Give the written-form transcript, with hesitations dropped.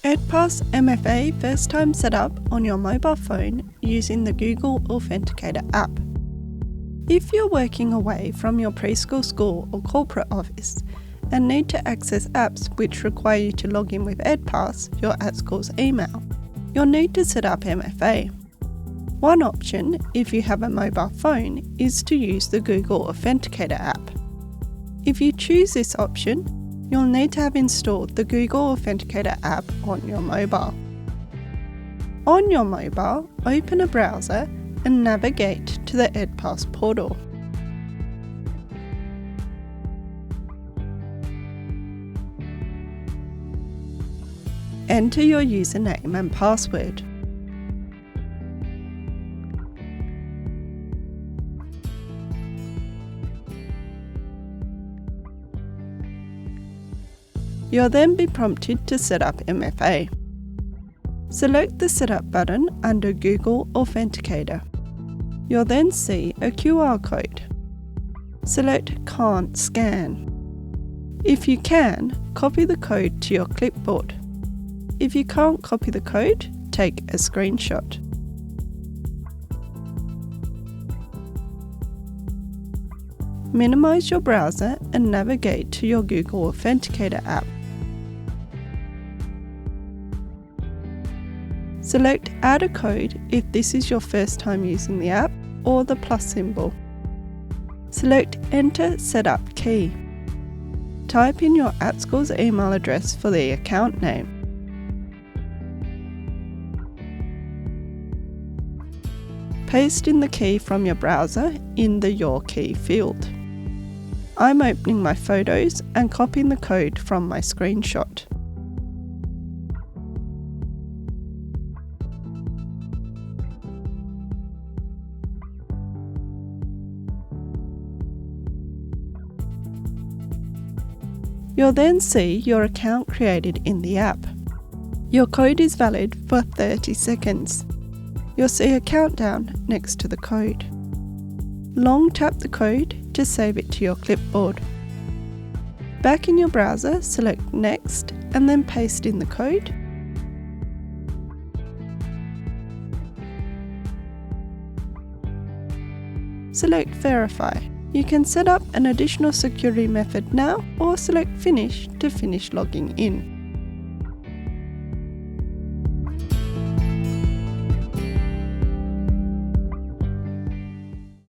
EdPass MFA first time setup on your mobile phone using the Google Authenticator app. If you're working away from your preschool, school or corporate office and need to access apps which require you to log in with EdPass, your at-school's email, you'll need to set up MFA. One option, if you have a mobile phone, is to use the Google Authenticator app. If you choose this option, you'll need to have installed the Google Authenticator app on your mobile. On your mobile, open a browser and navigate to the EdPass portal. Enter your username and password. You'll then be prompted to set up MFA. Select the Setup button under Google Authenticator. You'll then see a QR code. Select Can't Scan. If you can, copy the code to your clipboard. If you can't copy the code, take a screenshot. Minimize your browser and navigate to your Google Authenticator app. Select Add a Code if this is your first time using the app, or the plus symbol. Select Enter Setup Key. Type in your at-school's email address for the account name. Paste in the key from your browser in the Your Key field. I'm opening my photos and copying the code from my screenshot. You'll then see your account created in the app. Your code is valid for 30 seconds. You'll see a countdown next to the code. Long tap the code to save it to your clipboard. Back in your browser, select Next and then paste in the code. Select Verify. You can set up an additional security method now or select Finish to finish logging in.